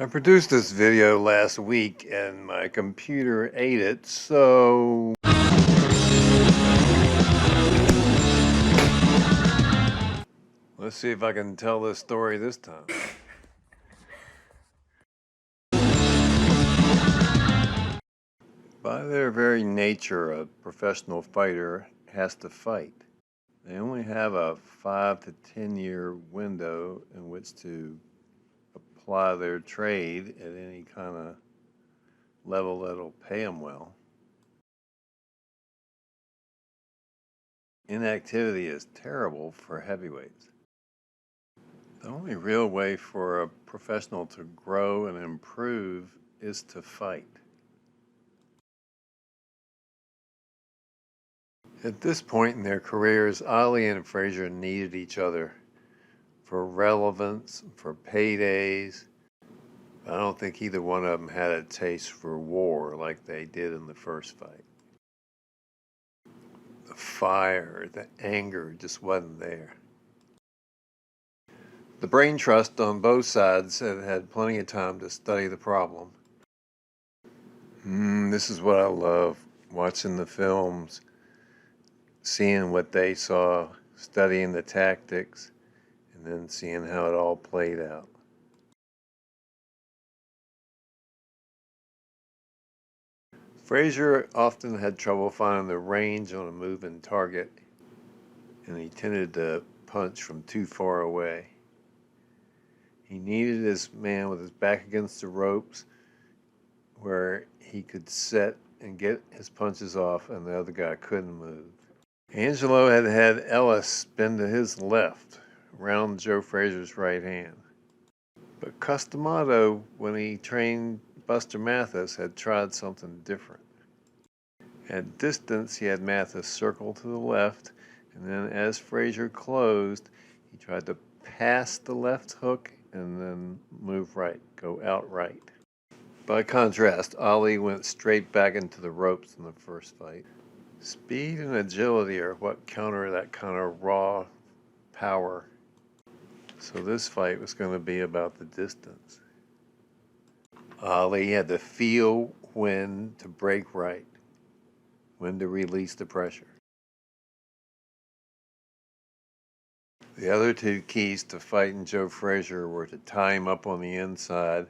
I produced this video last week and my computer ate it, so let's see if I can tell this story this time. By their very nature, a professional fighter has to fight. They only have a 5 to 10 year window in which to apply their trade at any kind of level that'll pay them well. Inactivity is terrible for heavyweights. The only real way for a professional to grow and improve is to fight. At this point in their careers, Ali and Frazier needed each other for relevance, for paydays. I don't think either one of them had a taste for war like they did in the first fight. The fire, the anger just wasn't there. The brain trust on both sides had had plenty of time to study the problem. This is what I love, watching the films, seeing what they saw, studying the tactics, and then seeing how it all played out. Frazier often had trouble finding the range on a moving target, and he tended to punch from too far away. He needed his man with his back against the ropes where he could set and get his punches off and the other guy couldn't move. Angelo had had Ellis spin to his left, around Joe Frazier's right hand. But Customato, when he trained Buster Mathis, had tried something different. At distance, he had Mathis circle to the left, and then as Frazier closed, he tried to pass the left hook and then move right, go out right. By contrast, Ali went straight back into the ropes in the first fight. Speed and agility are what counter that kind of raw power. So this fight was going to be about the distance. Ali had to feel when to break right, when to release the pressure. The other two keys to fighting Joe Frazier were to tie him up on the inside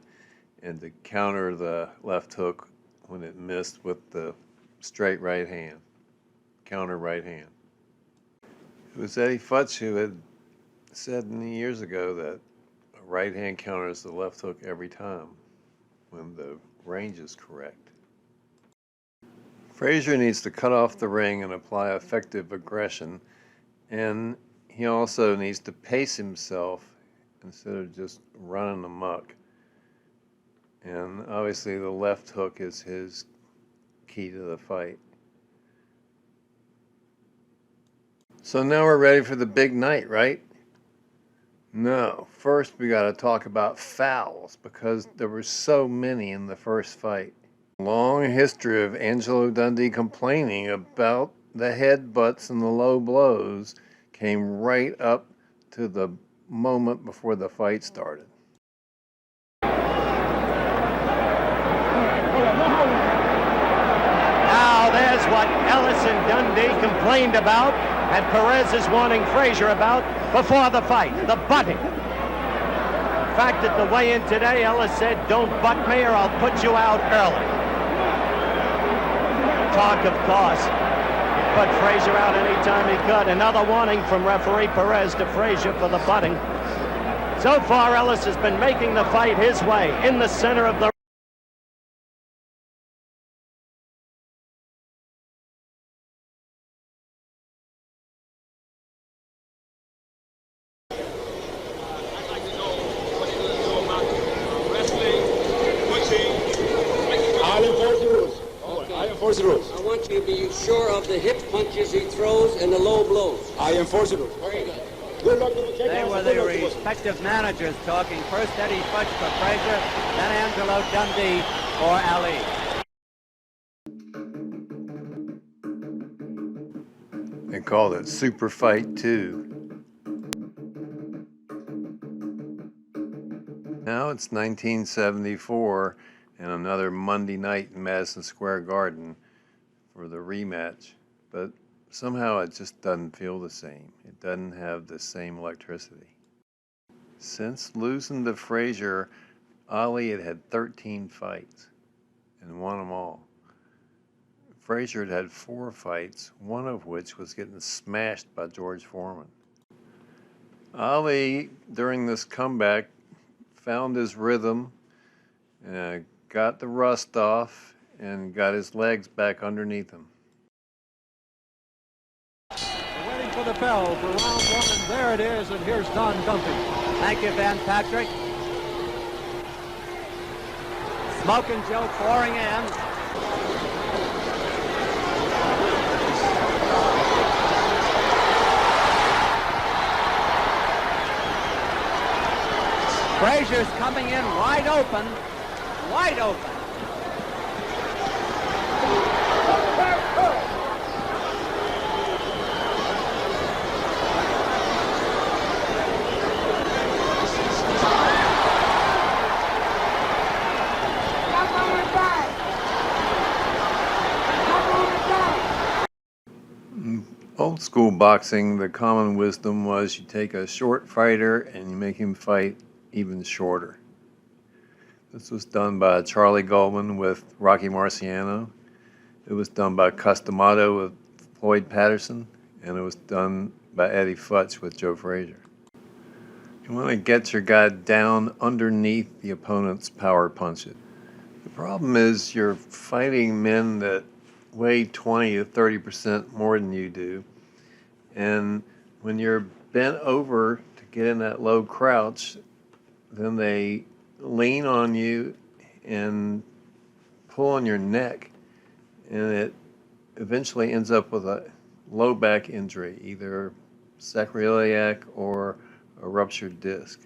and to counter the left hook when it missed with the straight right hand, counter right hand. It was Eddie Futch who had said many years ago that a right hand counters the left hook every time when the range is correct. Frazier needs to cut off the ring and apply effective aggression, and he also needs to pace himself instead of just running amok. And obviously the left hook is his key to the fight. So now we're ready for the big night, right? No, first we got to talk about fouls because there were so many in the first fight. Long history of Angelo Dundee complaining about the headbutts and the low blows came right up to the moment before the fight started. Now there's what Ellis and Dundee complained about and Perez is warning Frazier about before the fight, the butting. In fact, at the weigh-in today, Ellis said, "Don't butt me or I'll put you out early." Talk of course. Put Frazier out anytime he could. Another warning from referee Perez to Frazier for the butting. So far, Ellis has been making the fight his way in the center of the I want you to be sure of the hip punches he throws and the low blows. I enforce it. Very good. Good luck to the They were the respective managers talking. First Eddie Futch for Frazier, then Angelo Dundee for Ali. They called it Super Fight 2. Now Now it's 1974 and another Monday night in Madison Square Garden for the rematch, but somehow it just doesn't feel the same. It doesn't have the same electricity. Since losing to Frazier, Ali had 13 fights and won them all. Frazier had 4 fights, one of which was getting smashed by George Foreman. Ali, during this comeback, found his rhythm, got the rust off, and got his legs back underneath him. We're waiting for the bell for round 1, and there it is, and here's Don Dumpy. Thank you, Van Patrick. Smoke and Joe pouring in. Frazier's coming in wide open. Wide open. Old school boxing, the common wisdom was you take a short fighter and you make him fight even shorter. This was done by Charlie Goldman with Rocky Marciano. It was done by Customato with Floyd Patterson, and it was done by Eddie Futch with Joe Frazier. You want to get your guy down underneath the opponent's power punches. The problem is you're fighting men that weigh 20 to 30% more than you do, and when you're bent over to get in that low crouch, then they lean on you and pull on your neck, and it eventually ends up with a low back injury, either sacroiliac or a ruptured disc.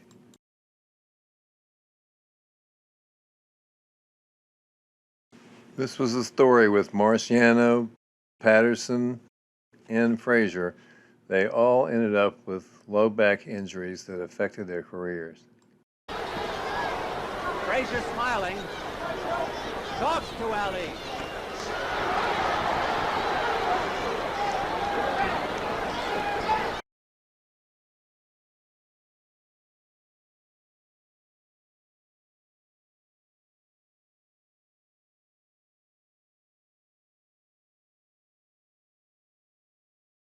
This was the story with Marciano, Patterson, and Frazier. They all ended up with low back injuries that affected their careers. Frazier smiling. Talks to Ali.